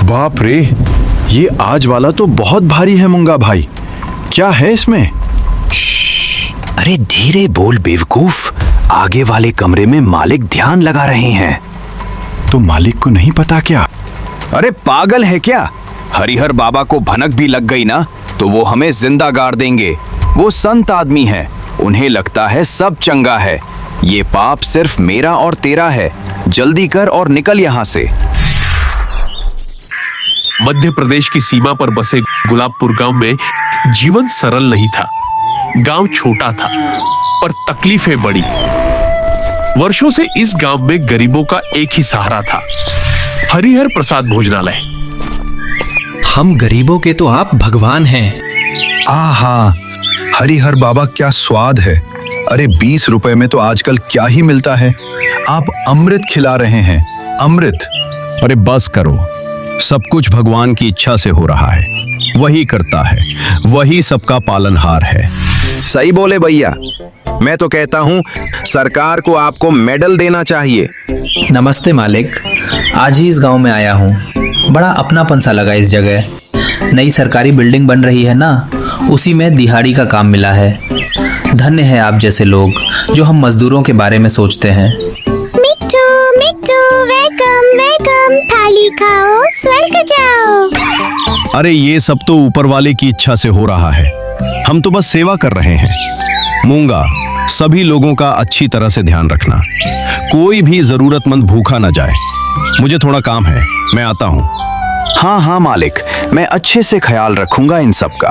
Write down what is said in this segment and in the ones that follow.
बाप रे, ये आज वाला तो बहुत भारी है मुंगा भाई। क्या है इसमें? अरे धीरे बोल बेवकूफ, आगे वाले कमरे में मालिक ध्यान लगा रहे हैं। तो मालिक को नहीं पता क्या? अरे पागल है क्या? हरिहर बाबा को भनक भी लग गई ना तो वो हमें जिंदा गाड़ देंगे। वो संत आदमी है, उन्हें लगता है सब चंगा है। ये पाप सिर्फ मेरा और तेरा है। जल्दी कर और निकल यहाँ से। मध्य प्रदेश की सीमा पर बसे गुलाबपुर गांव में जीवन सरल नहीं था। गांव छोटा था पर तकलीफें बड़ी। वर्षों से इस गांव में गरीबों का एक ही सहारा था, हरिहर प्रसाद भोजनालय। हम गरीबों के तो आप भगवान हैं। आहा, हरिहर बाबा क्या स्वाद है। अरे 20 रुपए में तो आजकल क्या ही मिलता है। आप अमृत खिला रहे हैं, अमृत। अरे बस करो, सब कुछ भगवान की इच्छा से हो रहा है। वही करता है, वही सबका पालनहार है। सही बोले भैया। मैं तो कहता हूँ सरकार को आपको मेडल देना चाहिए। नमस्ते मालिक, आज ही इस गांव में आया हूँ। बड़ा अपनापन सा लगा इस जगह। नई सरकारी बिल्डिंग बन रही है ना, उसी में दिहाड़ी का काम मिला है। धन्य है आप जैसे लोग जो हम मजदूरों के बारे में सोचते हैं। मिट्टू मिट्टू वेलकम वेलकम, थाली खाओ स्वर्ग जाओ। अरे ये सब तो ऊपर वाले की इच्छा से हो रहा है, हम तो बस सेवा कर रहे हैं। मूंगा, सभी लोगों का अच्छी तरह से ध्यान रखना, कोई भी जरूरतमंद भूखा न जाए। मुझे थोड़ा काम है, मैं आता हूँ। हाँ हाँ मालिक, मैं अच्छे से ख्याल रखूंगा इन सब का।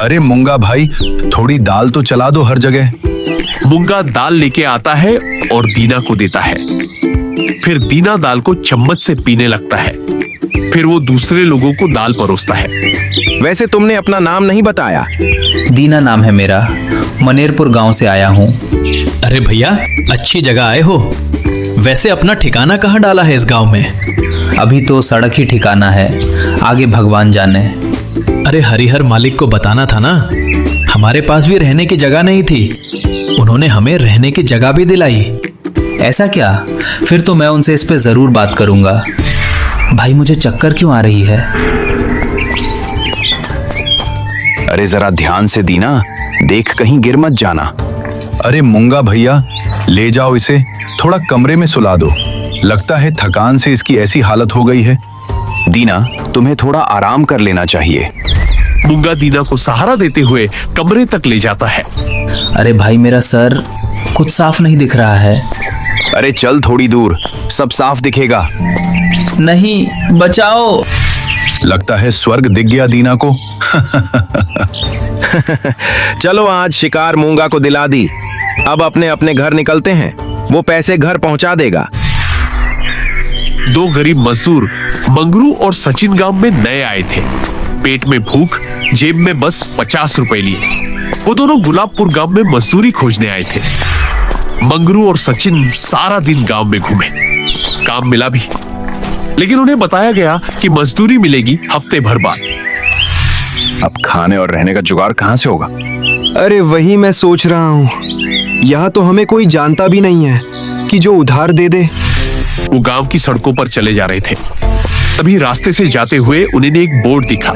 अरे मूंगा भाई, थोड़ी दाल तो चला दो हर जगह। मूंगा दाल लेके आता है और दीना को देता है। फिर दीना दाल को चम्मच से पीने लगता है। फिर वो दूसरे लोगों को दाल परोसता है। वैसे तुमने अपना नाम नहीं बताया। दीना नाम है मेरा, मनेरपुर गांव से आया हूँ। अरे भैया, अच्छी जगह आए हो। वैसे अपना ठिकाना कहाँ डाला है इस गांव में? अभी तो सड़क ही ठिकाना है, आगे भगवान जाने। अरे हरिहर मालिक को बताना था ना, हमारे पास भी रहने की जगह नहीं थी। उन्होंने हमें रहने की जगह भी दिलाई। ऐसा क्या? फिर तो मैं उनसे इस पे जरूर बात करूंगा। भाई मुझे चक्कर क्यों आ रही है? अरे जरा ध्यान से दीना, देख कहीं गिर मत जाना। अरे मूंगा भैया, ले जाओ इसे, थोड़ा कमरे में सुला दो। लगता है थकान से इसकी ऐसी हालत हो गई है। दीना, तुम्हें थोड़ा आराम कर लेना चाहिए। मूंगा दीना को सहारा देते हुए कमरे तक ले जाता है। अरे भाई, मेरा सर कुछ साफ नहीं दिख रहा है। अरे चल थोड़ी दूर, सब साफ दिखेगा। नहीं, बचाओ। लगता है स्वर्ग दिख गया दीना को। चलो आज शिकार मूंगा को दिला दी। अब अपने अपने घर निकलते हैं, वो पैसे घर पहुंचा देगा। दो गरीब मजदूर मंगरू और सचिन गांव में नए आए थे। पेट में भूख, जेब में बस 50 रुपए लिए। वो दोनों गुलाबपुर गांव में मजदूरी खोजने आए थे। मंगरू और सचिन सारा दिन गांव में घूमे। काम मिला भी, लेकिन उन्हें बताया गया कि मजदूरी मिलेगी हफ्ते भर बाद। अब खाने और रहने का जुगाड़ कहाँ से होगा? अरे वही मैं सोच रहा हूँ। यहाँ तो हमें कोई जानता भी नहीं है कि जो उधार दे दे। वो गांव की सड़कों पर चले जा रहे थे, तभी रास्ते से जाते हुए उन्हें एक बोर्ड दिखा,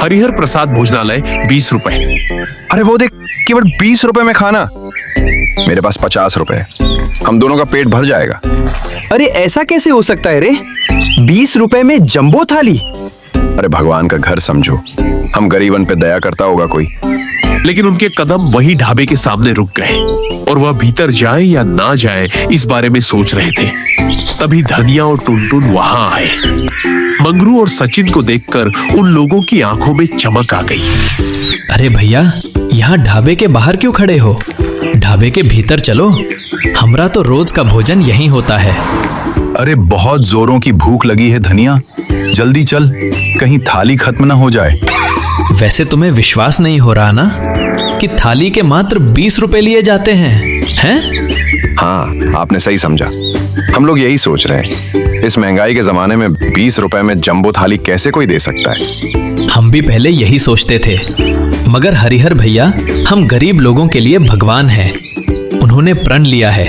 हरिहर प्रसाद भोजनालय 20 रुपए। अरे वो देख, केवल 20 रुपए में खाना। मेरे पास 50 रुपए, हम दोनों का पेट भर जाएगा। अरे ऐसा कैसे हो सकता है रे? 20 रुपए में जंबो थाली? अरे भगवान का घर समझो, हम गरीबन पे दया करता होगा कोई। लेकिन उनके कदम वही ढाबे के सामने रुक गए और वह भीतर जाए या ना जाए इस बारे में सोच रहे थे। तभी धनिया और टुनटुन वहां आए। मंगरू और सचिन को देखकर उन लोगों की आंखों में चमक आ गई। अरे भैया, यहाँ ढाबे के बाहर क्यों खड़े हो? ढाबे के भीतर चलो, हमरा तो रोज का भोजन यहीं होता है। अरे बहुत जोरों की भूख लगी है धनिया, जल्दी चल, कहीं थाली खत्म ना हो जाए। वैसे तुम्हें विश्वास नहीं हो रहा ना कि थाली के मात्र 20 रुपए लिए जाते हैं? हाँ, आपने सही समझा। हम लोग यही सोच रहे हैं, इस महंगाई के जमाने में 20 रुपए में जंबो थाली कैसे कोई दे सकता है? हम भी पहले यही सोचते थे, मगर हरिहर भैया हम गरीब लोगों के लिए भगवान हैं। उन्होंने प्रण लिया है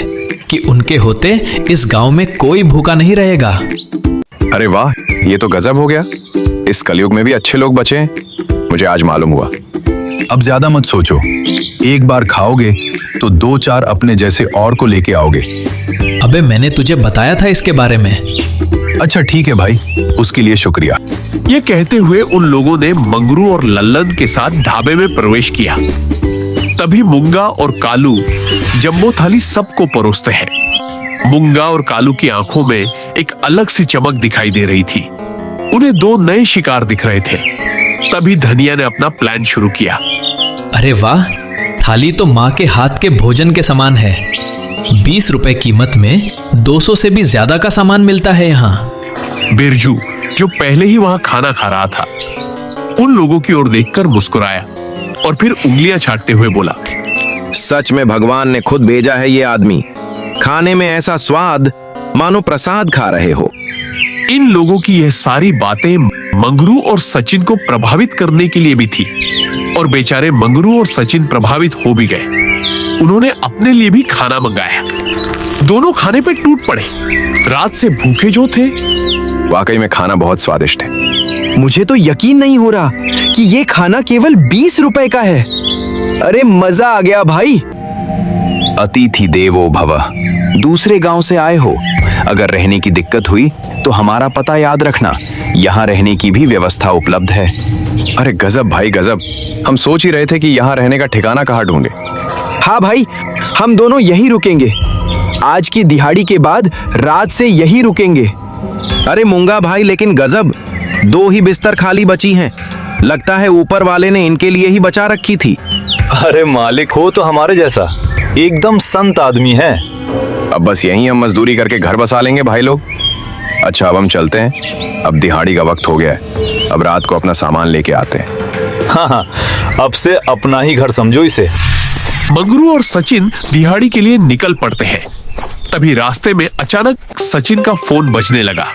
कि उनके होते इस गांव में कोई भूखा नहीं रहेगा। अरे वाह, ये तो गजब हो गया। इस कलयुग में भी अच्छे लोग बचे हैं, मुझे आज मालूम हुआ। अब ज्यादा मत सोचो, एक बार खाओगे तो 2-4 अपने जैसे और को लेके आओगे। अबे मैंने तुझे बताया था इसके बारे में। अच्छा ठीक है भाई, उसके लिए शुक्रिया। ये कहते हुए उन लोगों ने मंगरू और लल्लन के साथ ढाबे में प्रवेश किया। तभी मूंगा और कालू जंबो थाली सबको परोसते हैं। मूंगा और कालू की आंखों में एक अलग सी चमक दिखाई दे रही थी। उन्हें 2 नए शिकार दिख रहे थे। तभी धनिया ने अपना प्लान शुरू किया। अरे वाह, थाली तो माँ के हाथ के भोजन के समान है। 20 रुपए कीमत में 200 से भी ज्यादा का सामान मिलता है यहाँ। बिरजू, जो पहले ही वहां खाना खा रहा था, उन लोगों की ओर देखकर मुस्कुराया और फिर उंगलियां चाटते हुए बोला, सच में भगवान ने खुद भेजा है ये आदमी। खाने में ऐसा स्वाद मानो प्रसाद खा रहे हो। इन लोगों की यह सारी बातें मंगरू और सचिन को प्रभावित करने के लिए भी थी, और बेचारे मंगरू और सचिन प्रभावित हो भी गए। उन्होंने अपने लिए भी खाना मंगाया। दोनों खाने पे टूट पड़े। रात से भूखे जो थे। वाकई में खाना बहुत स्वादिष्ट है। मुझे तो यकीन नहीं हो रहा कि ये खाना केवल 20 रुपए का है। अरे मजा आ गया भाई। अतिथि देवो भव। दूसरे गांव से आए हो, अगर रहने की दिक्कत हुई तो हमारा पता याद रखना, यहाँ रहने की भी व्यवस्था उपलब्ध है। अरे गजब भाई गजब, हम सोच ही रहे थे कि यहाँ रहने का ठिकाना कहाँ ढूंढे। हाँ भाई, हम दोनों यहीं रुकेंगे। आज की दिहाड़ी के बाद रात से यहीं रुकेंगे। अरे मूंगा भाई, लेकिन गजब, 2 ही बिस्तर खाली बची हैं। लगता है ऊपर वाले ने इनके लिए ही बचा रखी थी। अरे मालिक हो तो हमारे जैसा, एकदम संत आदमी है। अब बस यहीं हम मजदूरी करके घर बसा लेंगे भाई लोग। अच्छा अब हम चलते हैं, अब दिहाड़ी का वक्त हो गया है। अब रात को अपना सामान लेके आते हैं। हाँ, अब से अपना ही घर समझो इसे। मंगरू और सचिन दिहाड़ी के लिए निकल पड़ते हैं। तभी रास्ते में अचानक सचिन का फोन बजने लगा।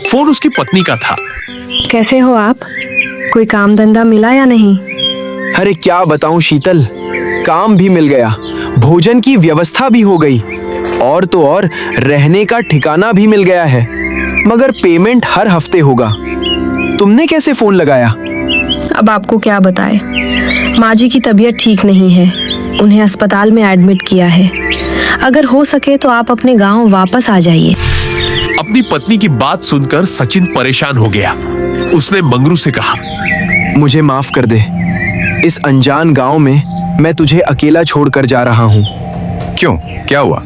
फोन उसकी पत्नी का था। कैसे हो आप? कोई काम धंधा मिला या नहीं? अरे क्या बताऊं शीतल, काम भी मिल गया, भोजन की व्यवस्था भी हो गई, और तो और रहने का ठिकाना भी मिल गया है। मगर पेमेंट हर हफ्ते होगा। तुमने कैसे फोन लगाया? अब आपको क्या बताए, माँ जी की तबीयत ठीक नहीं है, उन्हें अस्पताल में एडमिट किया है। अगर हो सके तो आप अपने गांव वापस आ जाइए। अपनी पत्नी की बात सुनकर सचिन परेशान हो गया। उसने मंगरू से कहा, मुझे माफ कर दे, इस अनजान गांव में मैं तुझे अकेला छोड़कर जा रहा हूँ। क्यों, क्या हुआ?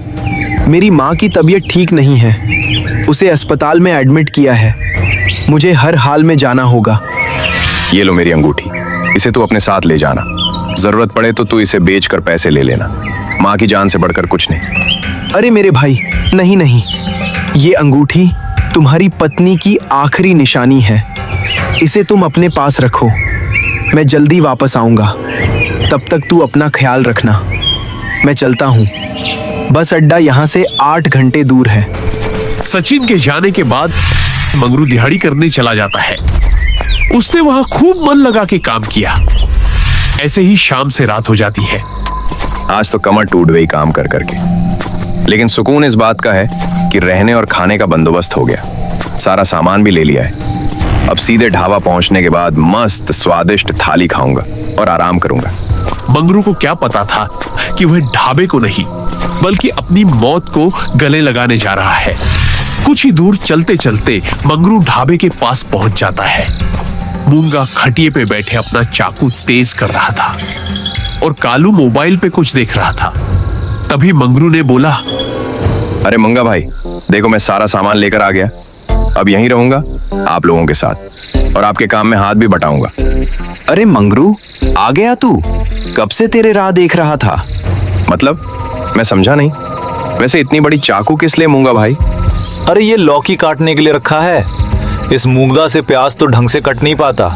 मेरी माँ की तबीयत ठीक नहीं है, उसे अस्पताल में एडमिट किया है। मुझे हर हाल में जाना होगा। ये लो मेरी अंगूठी, इसे तू अपने साथ ले जाना। जरूरत पड़े तो तू इसे बेचकर पैसे ले लेना। माँ की जान से बढ़कर कुछ नहीं। अरे मेरे भाई, नहीं नहीं, ये अंगूठी तुम्हारी पत्नी की आखिरी निशानी है। इसे तुम अपने पास रखो। मैं जल्दी वापस आऊंगा, तब तक तू अपना ख्याल रखना। मैं चलता हूँ, बस अड्डा यहाँ से 8 घंटे दूर है। सचिन के जाने के बाद मंगरू दिहाड़ी करने चला जाता है। उसने वहां खूब मन लगा के काम किया। ऐसे ही शाम से रात हो जाती है। आज तो कमर टूट गई काम कर करके, लेकिन सुकून इस बात का है कि रहने और खाने का बंदोबस्त हो गया। सारा सामान भी ले लिया है। अब सीधे ढाबा पहुंचने के बाद मस्त स्वादिष्ट थाली खाऊंगा और आराम करूंगा। मंगरू को क्या पता था कि वह ढाबे को नहीं बल्कि अपनी मौत को गले लगाने जा रहा है। कुछ ही दूर चलते चलते मंगरू ढाबे के पास पहुंच जाता है। मूंगा खटिए पे बैठे अपना चाकू तेज कर रहा था और कालू मोबाइल पे कुछ देख रहा था। तभी मंगरू ने बोला, अरे मूंगा भाई, देखो मैं सारा सामान लेकर आ गया। अब यहीं रहूंगा आप लोगों के साथ और आपके काम में हाथ भी बटाऊंगा। अरे मंगरू, आ गया तू? कब से तेरे राह देख रहा था। मतलब मैं समझा नहीं। वैसे इतनी बड़ी चाकू किस लिए मूंगा भाई? अरे ये लौकी काटने के लिए रखा है। इस मूंगा से प्याज तो ढंग से कट नहीं पाता,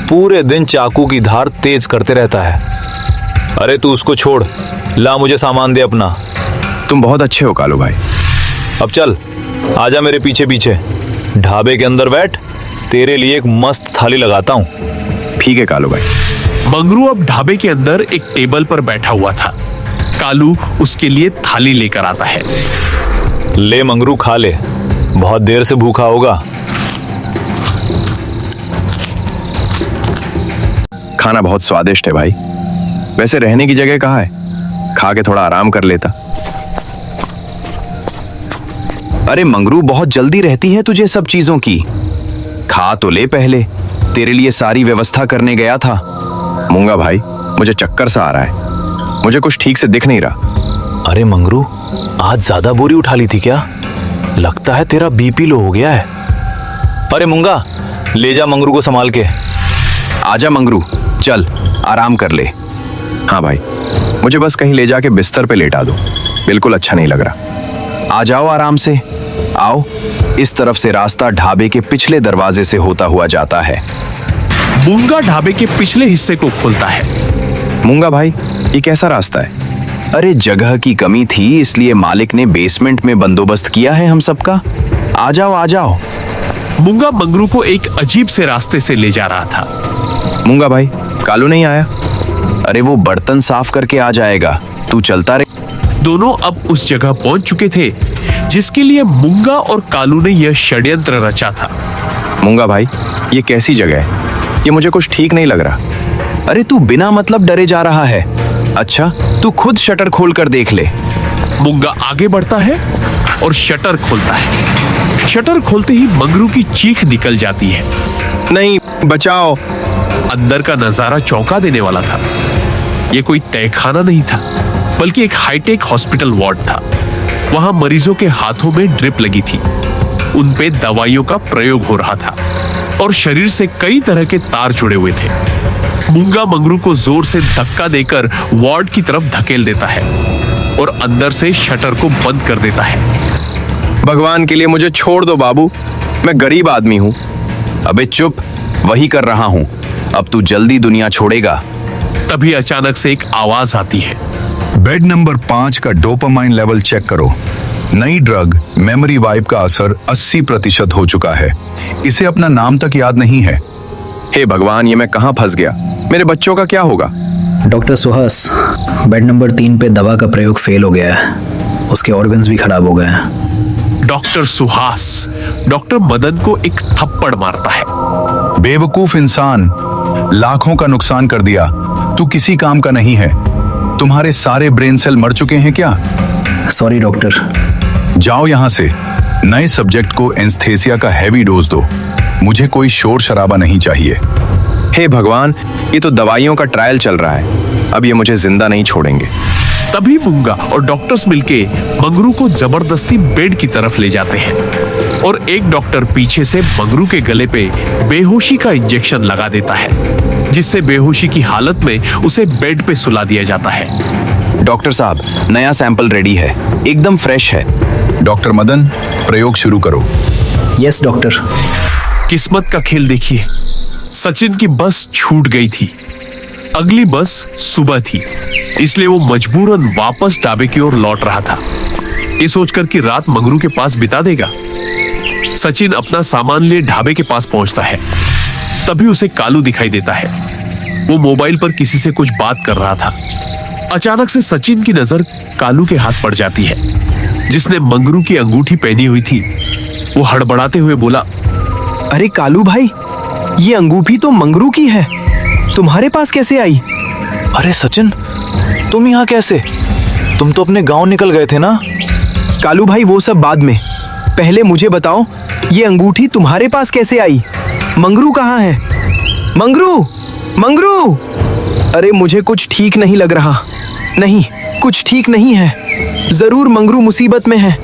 पूरे दिन चाकू की धार तेज करते रहता है। अरे तू उसको छोड़, ला मुझे सामान दे अपना। तुम बहुत अच्छे हो कालू भाई। अब चल, आजा मेरे पीछे पीछे, ढाबे के अंदर बैठ, तेरे लिए एक मस्त थाली लगाता हूँ। ठीक है कालू भाई। मंगरू अब ढाबे के अंदर एक टेबल पर बैठा हुआ था। कालू उसके लिए थाली लेकर आता है। ले मंगरू, खा ले, बहुत देर से भूखा होगा, खाना बहुत स्वादिष्ट है भाई। वैसे रहने की जगह कहाँ है? खा के थोड़ा आराम कर लेता। अरे मंगरू, बहुत जल्दी रहती है तुझे सब चीजों की। खा तो ले पहले, तेरे लिए सारी व्यवस्था करने गया था। मूंगा भाई, मुझे चक्कर सा आ रहा है, मुझे कुछ ठीक से दिख नहीं रहा। अरे मंगरू, आज ज्यादा बोरी उठा ली थी क्या? लगता है तेरा बीपी लो हो गया है। अरे मूंगा, ले जा मंगरू को संभाल के। आजा मंगरू, चल आराम कर ले। हाँ भाई, मुझे बस कहीं ले जाके बिस्तर पे लेटा दो, बिल्कुल अच्छा नहीं लग रहा। आ जाओ आराम से, आओ। इस तरफ से रास्ता ढाबे के पिछले दरवाजे से होता हुआ जाता है। मूंगा ढाबे के पिछले हिस्से को खोलता है। मूंगा भाई, ये कैसा रास्ता है? अरे जगह की कमी थी, इसलिए मालिक ने बेसमेंट में बंदोबस्त किया है हम सबका। आ जाओ आ जाओ। मूंगा मंगरू को एक अजीब से रास्ते से ले जा रहा था। मूंगा भाई, कालू नहीं आया? अरे वो बर्तन साफ करके आ जाएगा, तू चलता रहे। दोनों अब उस जगह पहुंच चुके थे जिसके लिए मूंगा और कालू ने यह षड्यंत्र रचा था। मूंगा भाई, ये कैसी जगह है? ये मुझे कुछ ठीक नहीं लग रहा। अरे तू बिना मतलब डरे जा रहा है। अच्छा, तू खुद शटर खोल कर देख ले। मूंगा आगे बढ़ता है और शटर खोलता है। शटर खोलते ही मंगरू की चीख निकल जाती है। नहीं, बचाओ। अंदर का नजारा चौंका देने वाला था। यह कोई तहखाना नहीं था, बल्कि एक हाईटेक हॉस्पिटल वार्ड था। वहां मरीजों के हाथों में ड्रिप लगी थी, उन पे दवाइयों का प्रयोग हो रहा था और शरीर से कई तरह के तार जुड़े हुए थे। मूंगा मंगरू को जोर से धक्का देकर वार्ड की तरफ धकेल देता है और अंदर से शटर को बंद कर देता है। भगवान के लिए मुझे छोड़ दो बाबू, मैं गरीब आदमी हूं। अबे चुप, वही कर रहा हूं। अब तू जल्दी दुनिया छोड़ेगा। तभी अचानक से एक आवाज आती है। बेड नंबर 5 का डोपामाइन लेवल चेक करो। नई ड्रग मेमोरी वाइप का असर 80% हो चुका है। इसे अपना नाम तक याद नहीं है। हे भगवान, ये मैं कहां फंस गया? मेरे बच्चों का क्या होगा? डॉक्टर सुहास, बेड नंबर 3 पे दवा का प्रयोग फेल हो गया है। उसके ऑर्गन्स भी खराब हो गए हैं। डॉक्टर सुहास डॉक्टर मदन को एक थप्पड़ मारता है। बेवकूफ इंसान, लाखों का नुकसान कर दिया। तू किसी काम का नहीं है। तुम्हारे सारे ब्रेन सेल मर चुके हैं क्या? Sorry doctor. जाओ यहाँ से। नए सब्जेक्ट को एनेस्थीसिया का हैवी डोज दो। मुझे कोई शोर शराबा नहीं चाहिए। हे भगवान, ये तो दवाइयों का ट्रायल चल रहा है। अब ये मुझे जिंदा नहीं छोड़ेंगे। तभी मूंगा और डॉक्टर्स मिलके मंगरू को जबरदस्ती बेड की तरफ ले जाते हैं और एक डॉक्टर पीछे से मंगरू के गले पे बेहोशी का इंजेक्शन लगा देता है, जिससे बेहोशी की हालत में उसे बेड पे सुला दिया जाता है। डॉक्टर साहब, नया सैंपल रेडी है, एकदम फ्रेश है। डॉक्टर मदन, प्रयोग शुरू करो। Yes doctor. किस्मत का खेल देखिए, सचिन की बस छूट गई थी। अगली बस सुबह थी, इसलिए वो मजबूरन वापस ढाबे की ओर लौट रहा था, ये सोचकर कि रात मंगरू के पास बिता देगा। सचिन अपना सामान लिए ढाबे के पास पहुंचता है। तभी उसे कालू दिखाई देता है। वो मोबाइल पर किसी से कुछ बात कर रहा था। अचानक से सचिन की नजर कालू के हाथ पड़ जाती है, जिसने मंगरू की अंगूठी पहनी हुई थी। वो हड़बड़ाते हुए बोला, अरे कालू भाई, ये अंगूठी तो मंगरू की है, तुम्हारे पास कैसे आई? अरे सचिन, तुम यहाँ कैसे? तुम तो अपने गांव निकल गए थे ना? कालू भाई, वो सब बाद में, पहले मुझे बताओ, ये अंगूठी तुम्हारे पास कैसे आई? मंगरू कहाँ है? मंगरू, मंगरू! अरे मुझे कुछ ठीक नहीं लग रहा। नहीं, कुछ ठीक नहीं है। जरूर मंगरू मुसीबत में है।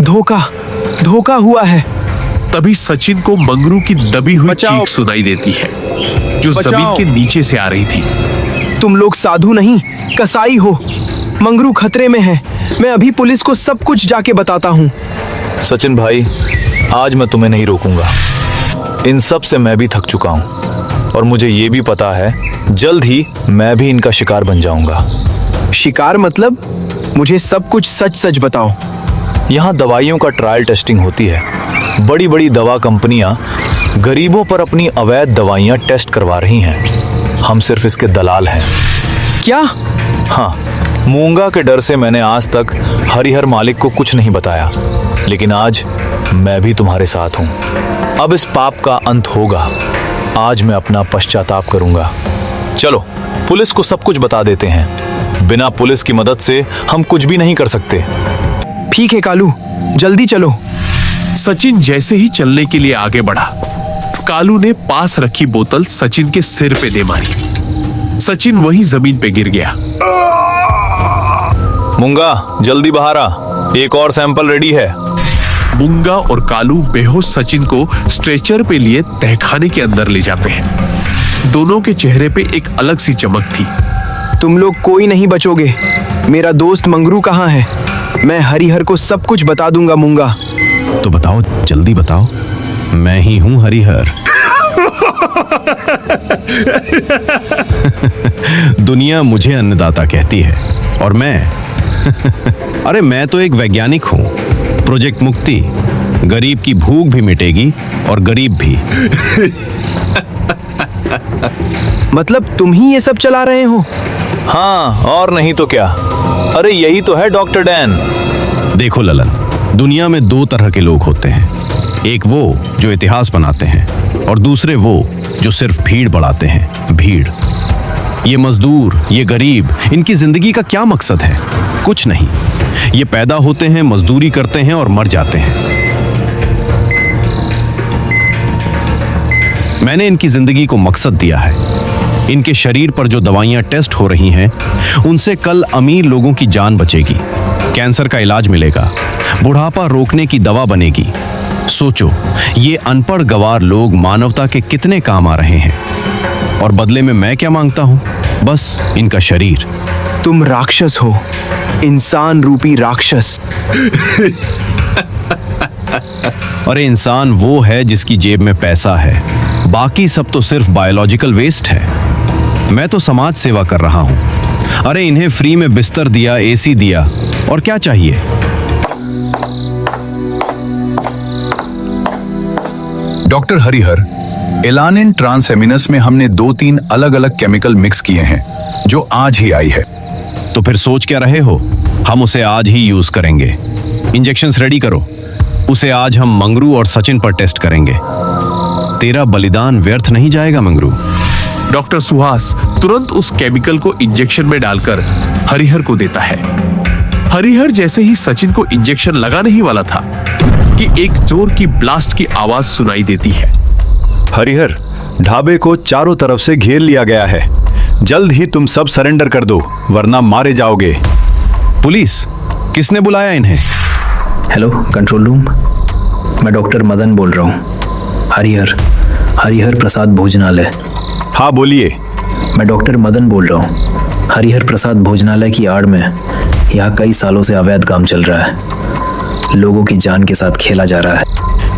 धोखा, धोखा हुआ है। तभी सचिन को मंगरू की दबी हुई चीख सुनाई देती है, जो जमीन के नीचे से आ रही थी। तुम लोग साधु नहीं, कसाई हो। मंगरू खतरे में है। मैं अभी पुलिस को सब कुछ जाके बताता हूँ। सचिन भाई, आज मैं तुम्हें नहीं रोकूंगा। इन सब से मैं भी थक चुका हूँ और मुझे ये भी पता है जल्द ही मैं भी इनका शिकार बन जाऊंगा। शिकार मतलब? मुझे सब कुछ सच सच बताओ। यहाँ दवाइयों का ट्रायल टेस्टिंग होती है। बड़ी बड़ी दवा कंपनियां गरीबों पर अपनी अवैध दवाइयां टेस्ट करवा रही हैं। हम सिर्फ इसके दलाल हैं। क्या? हाँ, मूंगा के डर से मैंने आज तक हरिहर मालिक को कुछ नहीं बताया, लेकिन आज मैं भी तुम्हारे साथ हूँ। अब इस पाप का अंत होगा। आज मैं अपना पश्चाताप करूंगा। चलो पुलिस को सब कुछ बता देते हैं। बिना पुलिस की मदद से हम कुछ भी नहीं कर सकते। ठीक है कालू, जल्दी चलो। सचिन जैसे ही चलने के लिए आगे बढ़ा, कालू ने पास रखी बोतल सचिन के सिर पे दे मारी। सचिन वहीं जमीन पे गिर गया। मूंगा जल्दी बाहर आ, एक और सैंपल रेडी है। मूंगा और कालू बेहोश सचिन को स्ट्रेचर पे लिए तहखाने के अंदर ले जाते हैं। दोनों के चेहरे पे एक अलग सी चमक थी। तुम लोग कोई नहीं बचोगे। मेरा दोस्त मंगरू कहाँ है? मैं हरिहर को सब कुछ बता दूंगा मूंगा। तो बताओ, जल्दी बताओ। मैं ही हूं हरिहर। दुनिया मुझे अन्नदाता कहती है और मैं अरे मैं तो एक वैज्ञानिक हूं। प्रोजेक्ट मुक्ति, गरीब की भूख भी मिटेगी और गरीब भी। मतलब तुम ही ये सब चला रहे हो? हाँ और नहीं तो क्या। अरे यही तो है डॉक्टर डैन। देखो ललन, दुनिया में दो तरह के लोग होते हैं। एक वो जो इतिहास बनाते हैं और दूसरे वो जो सिर्फ भीड़ बढ़ाते हैं। भीड़। ये मजदूर, ये गरीब, इनकी जिंदगी का क्या मकसद है? कुछ नहीं। ये पैदा होते हैं, मजदूरी करते हैं और मर जाते हैं। मैंने इनकी जिंदगी को मकसद दिया है। इनके शरीर पर जो दवाइयां टेस्ट हो रही हैं, उनसे कल अमीर लोगों की जान बचेगी, कैंसर का इलाज मिलेगा, बुढ़ापा रोकने की दवा बनेगी। सोचो, ये अनपढ़ गवार लोग मानवता के कितने काम आ रहे हैं। और बदले में मैं क्या मांगता हूं? बस इनका शरीर। तुम राक्षस हो, इंसान रूपी राक्षस। अरे इंसान वो है जिसकी जेब में पैसा है, बाकी सब तो सिर्फ बायोलॉजिकल वेस्ट है। मैं तो समाज सेवा कर रहा हूं। अरे इन्हें फ्री में बिस्तर दिया, एसी दिया, और क्या चाहिए? डॉक्टर हरिहर, एलानिन ट्रांसएमिनस में हमने 2-3 अलग अलग केमिकल मिक्स किए हैं जो आज ही आई है। तो फिर सोच क्या रहे हो? हम उसे आज ही यूज करेंगे। इंजेक्शंस रेडी करो। उसे आज हम मंगरू और सचिन पर टेस्ट करेंगे। तेरा बलिदान व्यर्थ नहीं जाएगा मंगरू। डॉक्टर सुहास तुरंत उस केमिकल को इंजेक्शन में डालकर हरिहर को देता है। हरिहर जैसे ही सचिन को इंजेक्शन लगाने ही वाला था कि एक जोर की ब्लास्ट की आवाज सुनाई देती है। हरिहर, ढाबे को चारों तरफ से घेर लिया गया है। जल्द ही तुम सब सरेंडर कर दो, वरना मारे जाओगे। पुलिस, किसने बुलाया इन्हें? हेलो कंट्रोल रूम, मैं डॉक्टर मदन बोल रहा हूँ। हरिहर प्रसाद भोजनालय। हाँ बोलिए। मैं डॉक्टर मदन बोल रहा हूँ। हरिहर प्रसाद भोजनालय की आड़ में यहाँ कई सालों से अवैध काम चल रहा है। लोगों की जान के साथ खेला जा रहा है।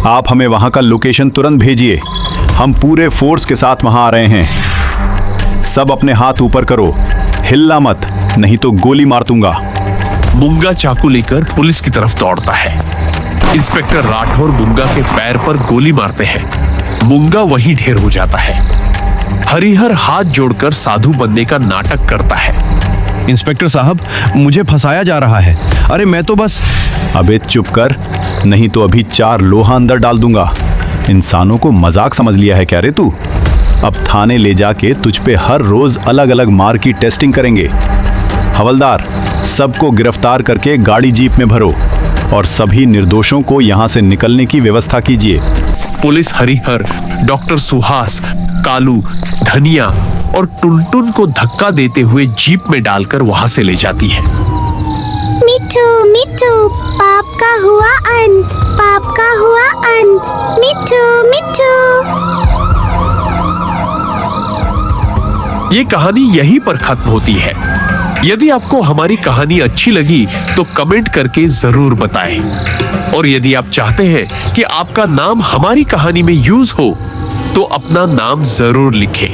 आप हमें वहाँ का लोकेशन तुरंत भेजिए। हम पूरे फोर्स के साथ वहाँ आ रहे हैं। सब अपने हाथ ऊपर करो, हिलना मत, नहीं तो गोली मार दूंगा। मूंगा चाकू लेकर पुलिस की तरफ दौड़ता है। इंस्पेक्टर राठौर मूंगा के पैर पर गोली मारते हैं। मूंगा वहीं ढेर हो जाता है। हरिहर हाथ जोड़कर साधु बनने का नाटक करता है। इंस्पेक्टर साहब, मुझे फंसाया जा रहा है। अरे मैं तो बस। अबे चुप कर, नहीं तो अभी 4 लोहा अंदर डाल दूंगा। इंसानों को मजाक समझ लिया है क्या रे तू? अब थाने ले जाके तुझ पे हर रोज अलग अलग मार की टेस्टिंग करेंगे। हवलदार, सबको गिरफ्तार करके गाड़ी जीप में भरो और सभी निर्दोषों को यहाँ से निकलने की व्यवस्था कीजिए। पुलिस हरिहर, डॉक्टर सुहास, कालू, धनिया और टुनटुन को धक्का देते हुए जीप में डालकर वहां से ले जाती है। मिट्ठू मिट्ठू, पाप का हुआ अंत, पाप का हुआ अंत। मिट्ठू मिट्ठू। ये कहानी यहीं पर खत्म होती है। यदि आपको हमारी कहानी अच्छी लगी तो कमेंट करके जरूर बताएं। और यदि आप चाहते हैं कि आपका नाम हमारी कहानी में यूज हो तो अपना नाम जरूर लिखें।